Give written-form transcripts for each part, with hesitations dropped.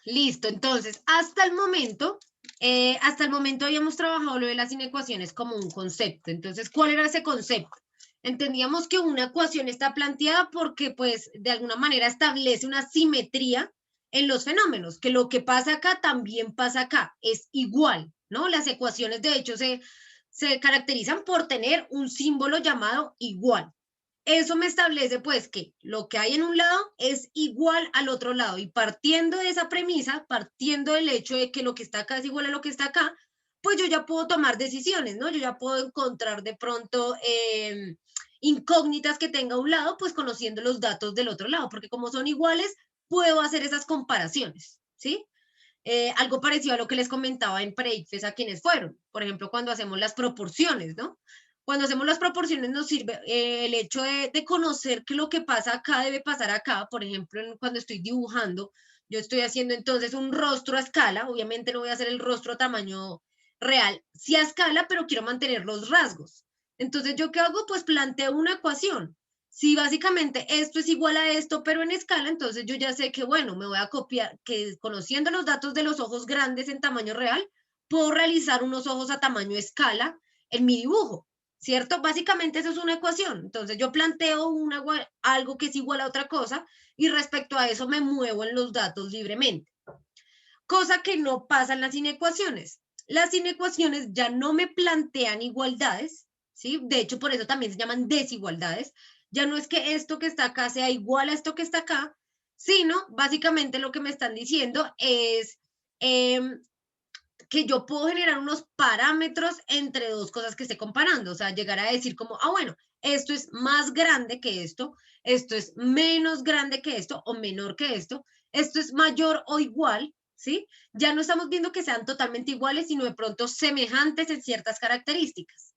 Listo, entonces, hasta el momento habíamos trabajado lo de las inecuaciones como un concepto. Entonces, ¿cuál era ese concepto? Entendíamos que una ecuación está planteada porque, pues, de alguna manera establece una simetría en los fenómenos, que lo que pasa acá también pasa acá, es igual, ¿no? Las ecuaciones, de hecho, se caracterizan por tener un símbolo llamado igual. Eso me establece pues que lo que hay en un lado es igual al otro lado y partiendo de esa premisa, partiendo del hecho de que lo que está acá es igual a lo que está acá, pues yo ya puedo tomar decisiones, ¿no? Yo ya puedo encontrar de pronto incógnitas que tenga a un lado, pues conociendo los datos del otro lado, porque como son iguales, puedo hacer esas comparaciones, ¿sí? Algo parecido a lo que les comentaba en pre-ICFES a quienes fueron, por ejemplo, cuando hacemos las proporciones, ¿no? Cuando hacemos las proporciones nos sirve el hecho de conocer que lo que pasa acá debe pasar acá, por ejemplo, cuando estoy dibujando, yo estoy haciendo entonces un rostro a escala, obviamente no voy a hacer el rostro a tamaño real, sí a escala, pero quiero mantener los rasgos. Entonces, ¿yo qué hago? Pues planteo una ecuación. Si básicamente esto es igual a esto, pero en escala, entonces yo ya sé que, bueno, me voy a copiar, que conociendo los datos de los ojos grandes en tamaño real, puedo realizar unos ojos a tamaño escala en mi dibujo, ¿cierto? Básicamente eso es una ecuación. Entonces yo planteo algo que es igual a otra cosa y respecto a eso me muevo en los datos libremente. Cosa que no pasa en las inecuaciones. Las inecuaciones ya no me plantean igualdades, ¿sí? De hecho, por eso también se llaman desigualdades. Ya no es que esto que está acá sea igual a esto que está acá, sino básicamente lo que me están diciendo es que yo puedo generar unos parámetros entre dos cosas que esté comparando, o sea, llegar a decir como, bueno, esto es más grande que esto es menos grande que esto o menor que esto es mayor o igual, ¿sí? Ya no estamos viendo que sean totalmente iguales, sino de pronto semejantes en ciertas características.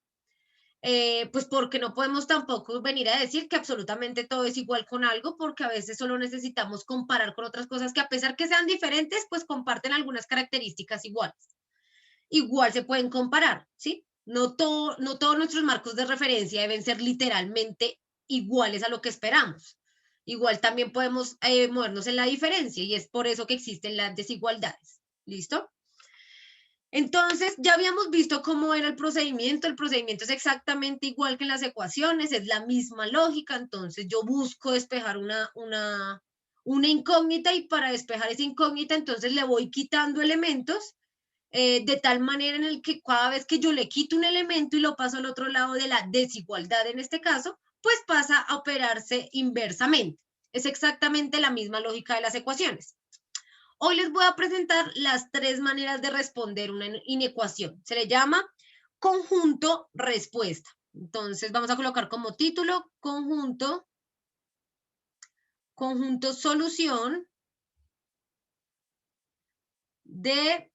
Pues porque no podemos tampoco venir a decir que absolutamente todo es igual con algo, porque a veces solo necesitamos comparar con otras cosas que a pesar que sean diferentes, pues comparten algunas características iguales. Igual se pueden comparar, ¿sí? No todos nuestros marcos de referencia deben ser literalmente iguales a lo que esperamos. Igual también podemos movernos en la diferencia y es por eso que existen las desigualdades. ¿Listo? Entonces, ya habíamos visto cómo era el procedimiento. El procedimiento es exactamente igual que en las ecuaciones, es la misma lógica. Entonces, yo busco despejar una incógnita y para despejar esa incógnita, entonces le voy quitando elementos de tal manera en el que cada vez que yo le quito un elemento y lo paso al otro lado de la desigualdad en este caso, pues pasa a operarse inversamente. Es exactamente la misma lógica de las ecuaciones. Hoy les voy a presentar las tres maneras de responder una inecuación. Se le llama conjunto respuesta. Entonces vamos a colocar como título conjunto solución de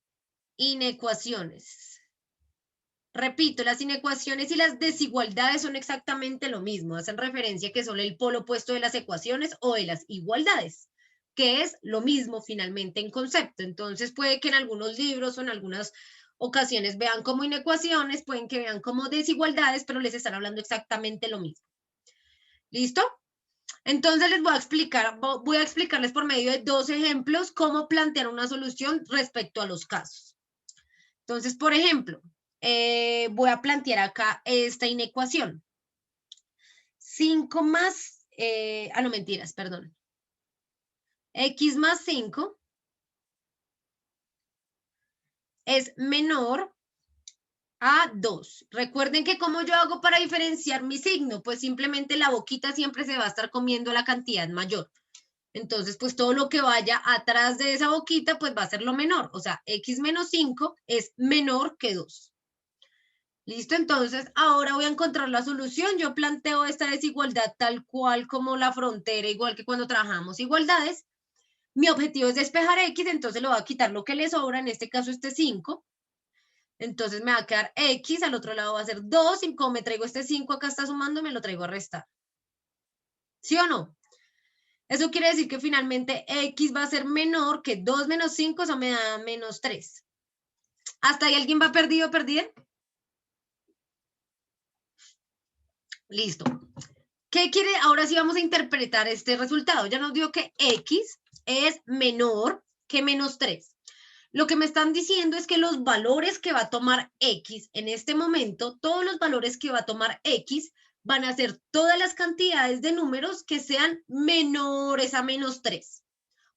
inecuaciones. Repito, las inecuaciones y las desigualdades son exactamente lo mismo, hacen referencia que son el polo opuesto de las ecuaciones o de las igualdades, que es lo mismo finalmente en concepto. Entonces puede que en algunos libros o en algunas ocasiones vean como inecuaciones, pueden que vean como desigualdades, pero les están hablando exactamente lo mismo. ¿Listo? Entonces les voy a explicarles por medio de dos ejemplos cómo plantear una solución respecto a los casos. Entonces, por ejemplo, voy a plantear acá esta inecuación. 5 más, no mentiras, perdón. X más 5 es menor a 2. Recuerden que como yo hago para diferenciar mi signo, pues simplemente la boquita siempre se va a estar comiendo la cantidad mayor. Entonces, pues todo lo que vaya atrás de esa boquita, pues va a ser lo menor. O sea, X menos 5 es menor que 2. ¿Listo? Entonces, ahora voy a encontrar la solución. Yo planteo esta desigualdad tal cual como la frontera, igual que cuando trabajamos igualdades. Mi objetivo es despejar X, entonces le voy a quitar lo que le sobra, en este caso este 5. Entonces me va a quedar X, al otro lado va a ser 2, y como me traigo este 5 acá está sumando, me lo traigo a restar. ¿Sí o no? Eso quiere decir que finalmente X va a ser menor que 2 menos 5, eso me da menos 3. ¿Hasta ahí alguien va perdido o perdida? Listo. ¿Qué quiere? Ahora sí vamos a interpretar este resultado. Ya nos dio que X es menor que menos 3. Lo que me están diciendo es que los valores que va a tomar X en este momento, todos los valores que va a tomar X van a ser todas las cantidades de números que sean menores a menos 3.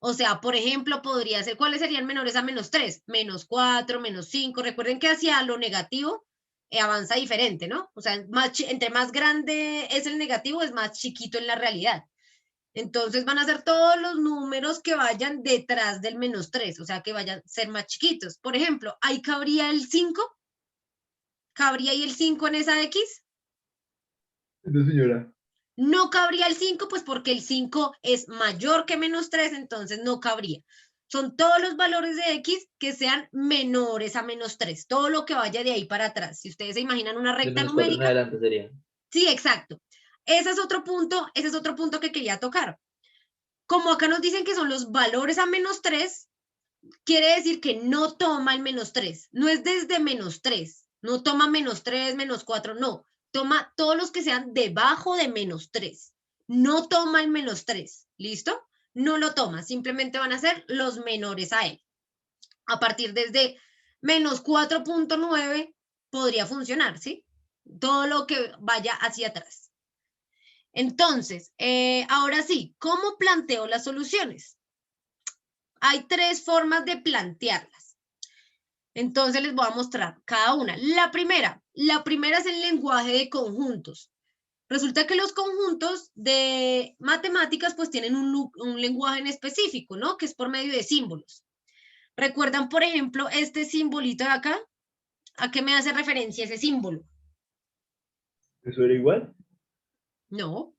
O sea, por ejemplo, podría ser, ¿cuáles serían menores a menos 3? Menos 4, menos 5. Recuerden que hacia lo negativo avanza diferente, ¿no? O sea, entre más grande es el negativo, es más chiquito en la realidad. Entonces van a ser todos los números que vayan detrás del menos 3, o sea, que vayan a ser más chiquitos. Por ejemplo, ahí cabría el 5. ¿Cabría ahí el 5 en esa X? No, señora. No cabría el 5, pues porque el 5 es mayor que menos 3, entonces no cabría. Son todos los valores de X que sean menores a menos 3, todo lo que vaya de ahí para atrás. Si ustedes se imaginan una De recta menos 4 en numérica, adelante sería. sí, exacto. Ese es otro punto que quería tocar. Como acá nos dicen que son los valores a menos 3, quiere decir que no toma el menos 3, no es desde menos 3, no toma menos 3, menos 4, no, toma todos los que sean debajo de menos 3, no toma el menos 3, ¿listo? No lo toma, simplemente van a ser los menores a él. A partir desde menos 4.9 podría funcionar, ¿sí? Todo lo que vaya hacia atrás. Entonces, ahora sí, ¿cómo planteo las soluciones? Hay 3 formas de plantearlas. Entonces les voy a mostrar cada una. La primera es el lenguaje de conjuntos. Resulta que los conjuntos de matemáticas pues tienen un lenguaje en específico, ¿no? Que es por medio de símbolos. ¿Recuerdan, por ejemplo, este simbolito de acá? ¿A qué me hace referencia ese símbolo? ¿Eso era igual? No,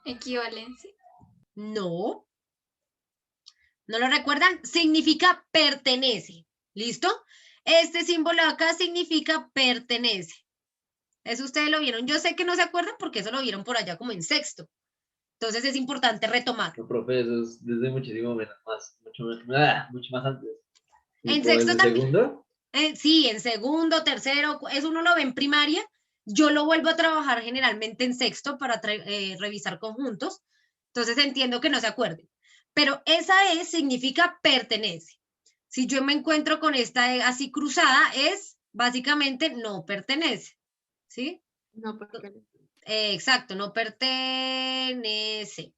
Equivalencia. no. ¿No lo recuerdan? Significa pertenece. ¿Listo? Este símbolo de acá significa pertenece. Eso ustedes lo vieron. Yo sé que no se acuerdan porque eso lo vieron por allá como en sexto. Entonces es importante retomar. No, profe, eso es desde muchísimo menos más, mucho más antes. En ¿Tipo sexto desde también. segundo? Sí, en segundo, tercero, eso uno lo ve en primaria. Yo lo vuelvo a trabajar generalmente en sexto para revisar conjuntos. Entonces entiendo que no se acuerden. Pero esa E significa pertenece. Si yo me encuentro con esta E así cruzada, es básicamente no pertenece. ¿Sí? No, porque Exacto, no pertenece.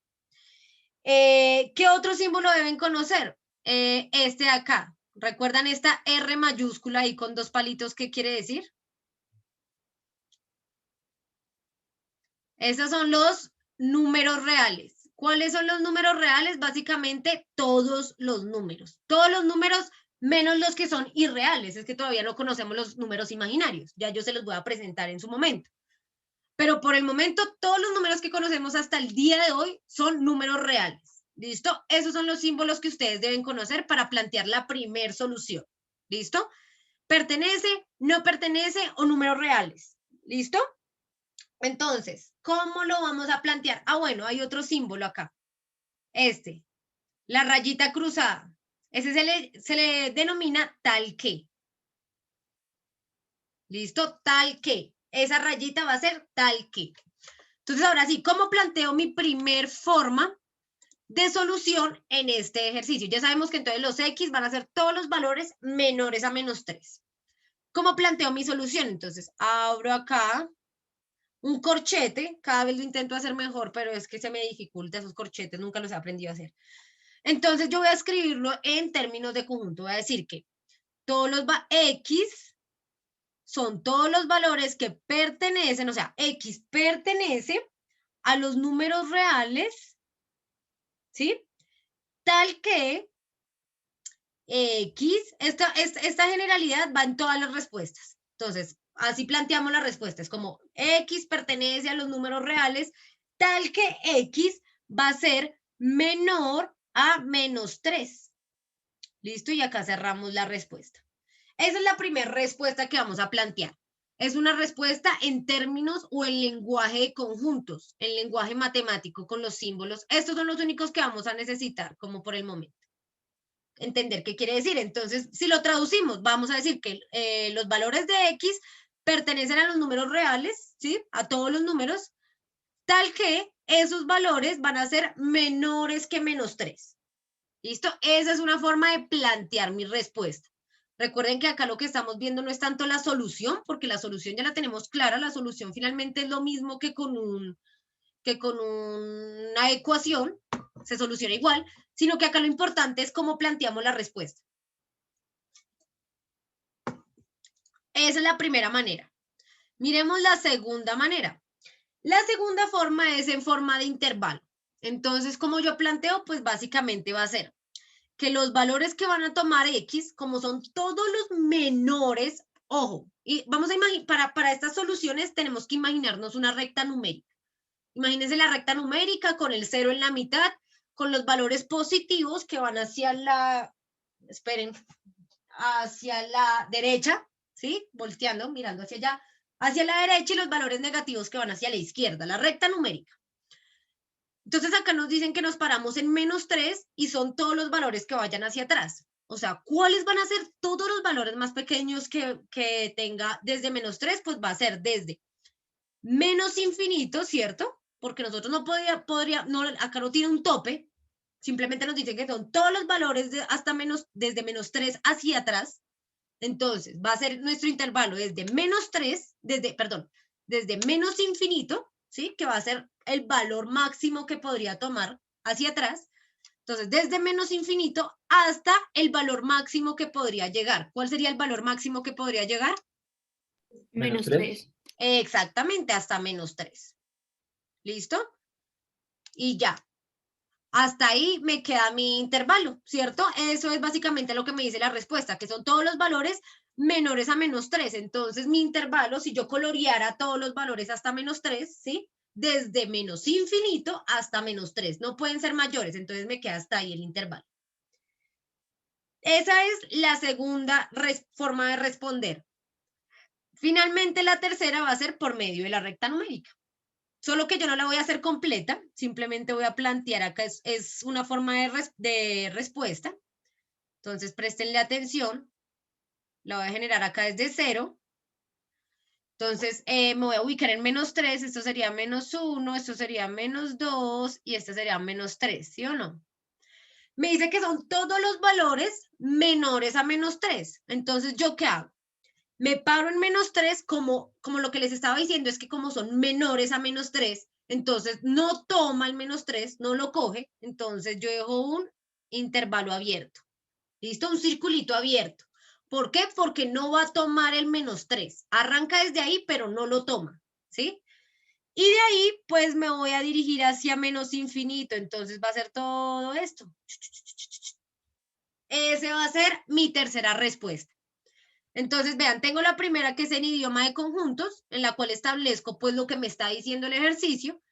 ¿Qué otro símbolo deben conocer? Este de acá. ¿Recuerdan esta R mayúscula ahí con 2 palitos? ¿Qué quiere decir? Esos son los números reales. ¿Cuáles son los números reales? Básicamente todos los números. Todos los números menos los que son irreales. Es que todavía no conocemos los números imaginarios. Ya yo se los voy a presentar en su momento. Pero por el momento, todos los números que conocemos hasta el día de hoy son números reales. ¿Listo? Esos son los símbolos que ustedes deben conocer para plantear la primer solución. ¿Listo? ¿Pertenece, no pertenece o números reales? ¿Listo? Entonces, ¿cómo lo vamos a plantear? Ah, bueno, hay otro símbolo acá. Este, la rayita cruzada. Ese se le denomina tal que. ¿Listo? Tal que. Esa rayita va a ser tal que. Entonces, ahora sí, ¿cómo planteo mi primer forma de solución en este ejercicio? Ya sabemos que entonces los X van a ser todos los valores menores a menos 3. ¿Cómo planteo mi solución? Entonces, abro acá un corchete. Cada vez lo intento hacer mejor, pero es que se me dificulta esos corchetes, nunca los he aprendido a hacer. Entonces, yo voy a escribirlo en términos de conjunto. Voy a decir que todos los X son todos los valores que pertenecen, o sea, X pertenece a los números reales, ¿sí? Tal que X, esta generalidad va en todas las respuestas. Entonces, así planteamos las respuestas, como X pertenece a los números reales, tal que X va a ser menor a menos 3. ¿Listo? Y acá cerramos la respuesta. Esa es la primera respuesta que vamos a plantear. Es una respuesta en términos o en lenguaje de conjuntos, en lenguaje matemático con los símbolos. Estos son los únicos que vamos a necesitar, como por el momento. Entender qué quiere decir. Entonces, si lo traducimos, vamos a decir que los valores de X pertenecen a los números reales, ¿sí? A todos los números, tal que esos valores van a ser menores que menos 3. ¿Listo? Esa es una forma de plantear mi respuesta. Recuerden que acá lo que estamos viendo no es tanto la solución, porque la solución ya la tenemos clara, la solución finalmente es lo mismo que con una ecuación, se soluciona igual, sino que acá lo importante es cómo planteamos la respuesta. Esa es la primera manera. Miremos la segunda manera. La segunda forma es en forma de intervalo. Entonces, como yo planteo, pues básicamente va a ser que los valores que van a tomar X, como son todos los menores, ojo, y vamos a imaginar, para estas soluciones tenemos que imaginarnos una recta numérica. Imagínense la recta numérica con el 0 en la mitad, con los valores positivos que van hacia la, esperen, hacia la derecha, ¿sí? Volteando, mirando hacia allá, hacia la derecha y los valores negativos que van hacia la izquierda, la recta numérica. Entonces acá nos dicen que nos paramos en -3 y son todos los valores que vayan hacia atrás. O sea, ¿cuáles van a ser todos los valores más pequeños que tenga desde -3? Pues va a ser desde menos infinito, ¿cierto? Porque nosotros no no, acá no tiene un tope, simplemente nos dicen que son todos los valores hasta desde -3 hacia atrás. Entonces, va a ser nuestro intervalo desde -3, desde menos infinito, ¿sí? Que va a ser el valor máximo que podría tomar hacia atrás. Entonces, desde menos infinito hasta el valor máximo que podría llegar. ¿Cuál sería el valor máximo que podría llegar? -3. Exactamente, hasta -3. ¿Listo? Y ya. Hasta ahí me queda mi intervalo, ¿cierto? Eso es básicamente lo que me dice la respuesta, que son todos los valores menores a -3. Entonces, mi intervalo, si yo coloreara todos los valores hasta -3, ¿sí? Desde menos infinito hasta -3. No pueden ser mayores, entonces me queda hasta ahí el intervalo. Esa es la segunda forma de responder. Finalmente, la tercera va a ser por medio de la recta numérica. Solo que yo no la voy a hacer completa, simplemente voy a plantear acá, es una forma de respuesta. Entonces, préstenle atención. La voy a generar acá desde 0. Entonces, me voy a ubicar en -3, esto sería -1, esto sería -2 y esto sería -3, ¿sí o no? Me dice que son todos los valores menores a -3. Entonces, ¿yo qué hago? Me paro en -3 como lo que les estaba diciendo es que como son menores a -3, entonces no toma el -3, no lo coge, entonces yo dejo un intervalo abierto. ¿Listo? Un circulito abierto. ¿Por qué? Porque no va a tomar el -3. Arranca desde ahí, pero no lo toma, ¿sí? Y de ahí, pues me voy a dirigir hacia menos infinito, entonces va a ser todo esto. Ese va a ser mi tercera respuesta. Entonces, vean, tengo la primera que es en idioma de conjuntos, en la cual establezco pues lo que me está diciendo el ejercicio,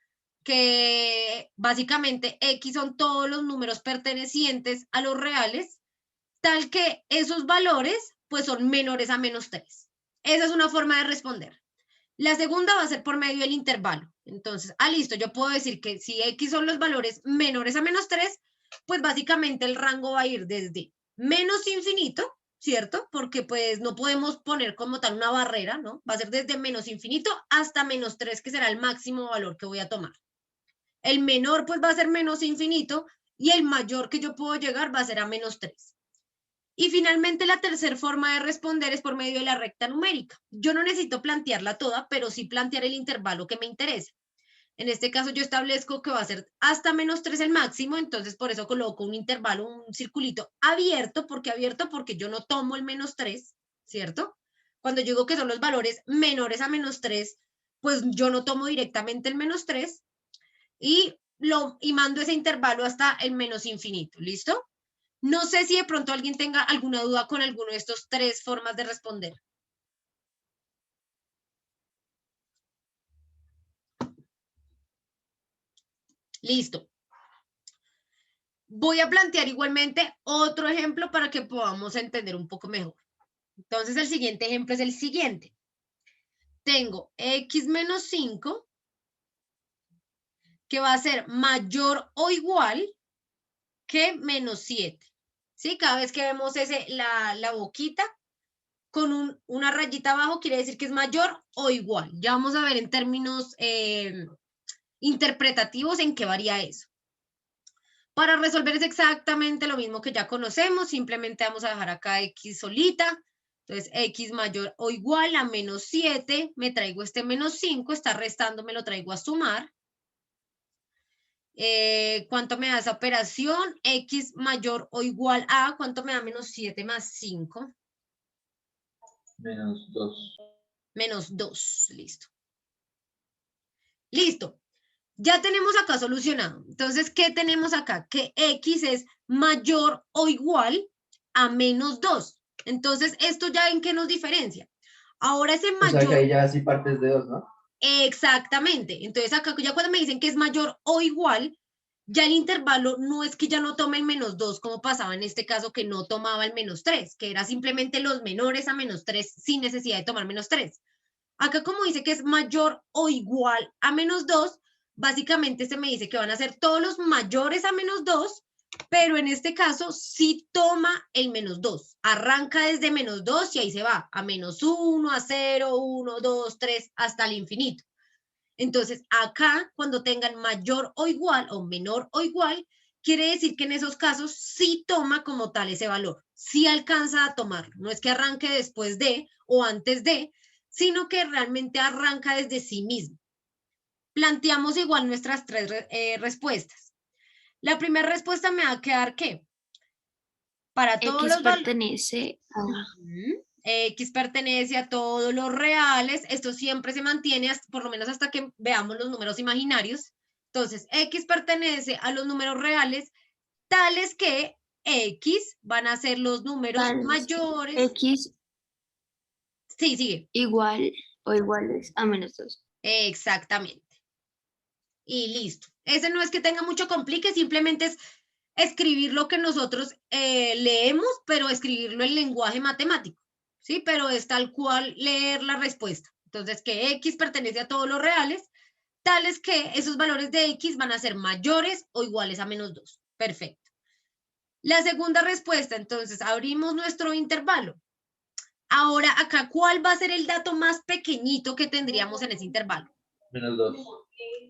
que básicamente X son todos los números pertenecientes a los reales, tal que esos valores pues son menores a -3. Esa es una forma de responder. La segunda va a ser por medio del intervalo. Entonces, listo, yo puedo decir que si X son los valores menores a -3, pues básicamente el rango va a ir desde menos infinito, ¿cierto? Porque pues no podemos poner como tal una barrera, ¿no? Va a ser desde menos infinito hasta -3, que será el máximo valor que voy a tomar. El menor pues va a ser menos infinito y el mayor que yo puedo llegar va a ser a -3. Y finalmente la tercera forma de responder es por medio de la recta numérica. Yo no necesito plantearla toda, pero sí plantear el intervalo que me interesa. En este caso yo establezco que va a ser hasta -3 el máximo, entonces por eso coloco un intervalo, un circulito abierto. ¿Por qué abierto? Porque yo no tomo el -3, ¿cierto? Cuando yo digo que son los valores menores a -3, pues yo no tomo directamente el -3 y mando ese intervalo hasta el menos infinito, ¿listo? No sé si de pronto alguien tenga alguna duda con alguno de estos tres formas de responder. Listo. Voy a plantear igualmente otro ejemplo para que podamos entender un poco mejor. Entonces, el siguiente ejemplo es el siguiente. Tengo x menos 5, que va a ser mayor o igual que -7. ¿Sí? Cada vez que vemos la boquita con una rayita abajo, quiere decir que es mayor o igual. Ya vamos a ver en términos interpretativos en qué varía eso. Para resolver es exactamente lo mismo que ya conocemos, simplemente vamos a dejar acá x solita. Entonces, x mayor o igual a menos 7, me traigo este menos 5, está restando, me lo traigo a sumar. ¿Cuánto me da esa operación? X mayor o igual a, ¿cuánto me da menos 7 más 5? Menos 2. Menos 2, listo. Listo. Ya tenemos acá solucionado. Entonces, ¿qué tenemos acá? Que x es mayor o igual a menos 2. Entonces, ¿esto ya en qué nos diferencia? Ahora ese O sea que mayor... ahí ya sí partes de 2, ¿no? Exactamente. Entonces, acá ya cuando me dicen que es mayor o igual, ya el intervalo no es que ya no tome el menos 2, como pasaba en este caso que no tomaba el menos 3, que era simplemente los menores a menos 3 sin necesidad de tomar menos 3. Acá como dice que es mayor o igual a menos 2, básicamente se me dice que van a ser todos los mayores a menos 2, pero en este caso sí toma el menos 2. Arranca desde menos 2 y ahí se va a menos 1, a 0, 1, 2, 3, hasta el infinito. Entonces, acá, cuando tengan mayor o igual o menor o igual, quiere decir que en esos casos sí toma como tal ese valor, sí alcanza a tomarlo. No es que arranque después de o antes de, sino que realmente arranca desde sí mismo. Planteamos igual nuestras tres respuestas. La primera respuesta me va a quedar que para todos X los valores... pertenece a... X pertenece a todos los reales, esto siempre se mantiene, por lo menos hasta que veamos los números imaginarios. Entonces, X pertenece a los números reales, tales que X van a ser los números mayores. X Sí, sigue. igual o iguales a menos 2. Exactamente. Y listo. Ese no es que tenga mucho complique, simplemente es escribir lo que nosotros leemos, pero escribirlo en lenguaje matemático. ¿Sí? Pero es tal cual leer la respuesta. Entonces, que X pertenece a todos los reales, tales que esos valores de X van a ser mayores o iguales a menos 2. Perfecto. La segunda respuesta, entonces, abrimos nuestro intervalo. Ahora, acá, ¿cuál va a ser el dato más pequeñito que tendríamos en ese intervalo? Menos 2.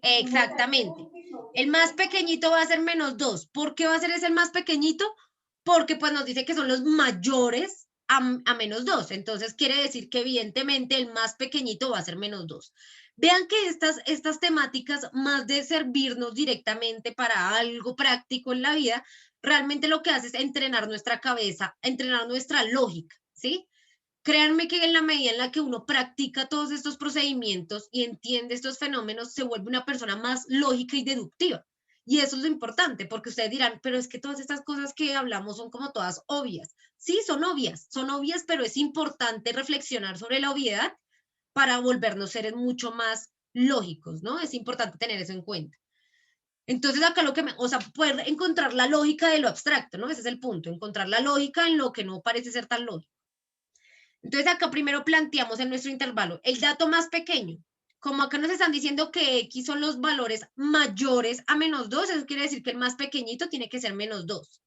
Exactamente. El más pequeñito va a ser menos 2. ¿Por qué va a ser ese el más pequeñito? Porque pues nos dice que son los mayores a menos 2. Entonces quiere decir que evidentemente el más pequeñito va a ser menos 2. Vean que estas temáticas, más de servirnos directamente para algo práctico en la vida, realmente lo que hace es entrenar nuestra cabeza, entrenar nuestra lógica, ¿sí? Créanme que en la medida en la que uno practica todos estos procedimientos y entiende estos fenómenos, se vuelve una persona más lógica y deductiva. Y eso es lo importante, porque ustedes dirán, pero es que todas estas cosas que hablamos son como todas obvias. Sí, son obvias, pero es importante reflexionar sobre la obviedad para volvernos seres mucho más lógicos, ¿no? Es importante tener eso en cuenta. Entonces acá o sea, poder encontrar la lógica de lo abstracto, ¿no? Ese es el punto, encontrar la lógica en lo que no parece ser tan lógico. Entonces acá primero planteamos en nuestro intervalo el dato más pequeño. Como acá nos están diciendo que X son los valores mayores a menos 2, eso quiere decir que el más pequeñito tiene que ser menos 2.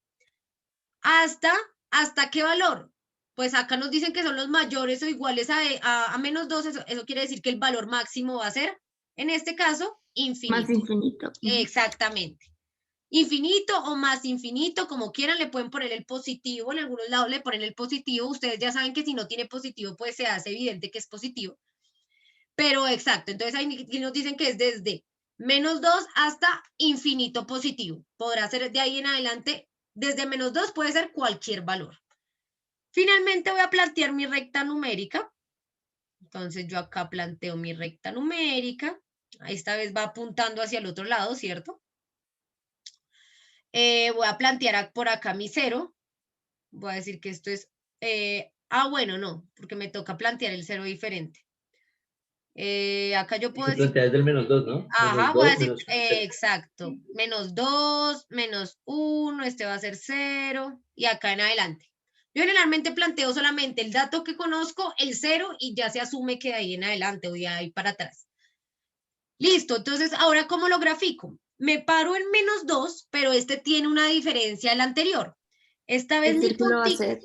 ¿Hasta qué valor? Pues acá nos dicen que son los mayores o iguales a menos 2, eso quiere decir que el valor máximo va a ser, en este caso, infinito. Más infinito. Exactamente. Infinito o más infinito, como quieran, le pueden poner el positivo, en algunos lados le ponen el positivo, ustedes ya saben que si no tiene positivo, pues se hace evidente que es positivo, pero exacto, entonces ahí nos dicen que es desde menos 2 hasta infinito positivo, podrá ser de ahí en adelante, desde menos 2 puede ser cualquier valor. Finalmente voy a plantear mi recta numérica, entonces yo acá planteo mi recta numérica, esta vez va apuntando hacia el otro lado, ¿cierto? Voy a plantear por acá mi 0. Voy a decir que esto es... bueno, no, porque me toca plantear el 0 diferente. Acá yo puedo Se decir... plantea desde el menos 2, ¿no? Ajá, Menos voy a 2, decir... menos 1. exacto. Menos 2, menos 1, este va a ser 0, y acá en adelante. Yo generalmente planteo solamente el dato que conozco, el 0, y ya se asume que de ahí en adelante o de ahí para atrás. Listo, entonces ahora ¿cómo lo grafico? Me paro en menos 2, pero este tiene una diferencia del anterior. Esta vez El mi círculo va a puntito... ser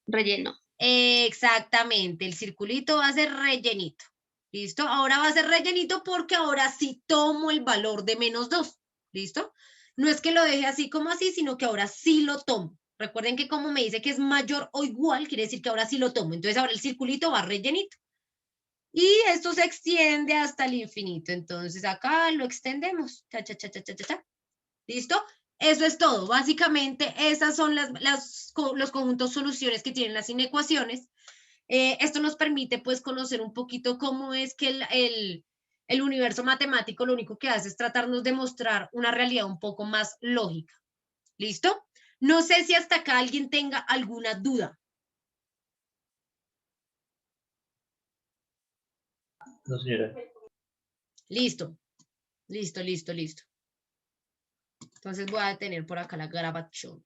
relleno. Exactamente, el circulito va a ser rellenito. ¿Listo? Ahora va a ser rellenito porque ahora sí tomo el valor de menos 2. ¿Listo? no es que lo deje así como así, sino que ahora sí lo tomo. Recuerden que como me dice que es mayor o igual, quiere decir que ahora sí lo tomo. Entonces ahora el circulito va rellenito. Y esto se extiende hasta el infinito. Entonces acá lo extendemos. Cha, cha, cha, cha, cha, cha, cha. ¿Listo? Eso es todo. Básicamente, esas son los conjuntos soluciones que tienen las inecuaciones. Esto nos permite, pues, conocer un poquito cómo es que el universo matemático lo único que hace es tratarnos de mostrar una realidad un poco más lógica. ¿Listo? No sé si hasta acá alguien tenga alguna duda. No, señora. Listo, listo, listo, listo. Entonces voy a detener por acá la grabación.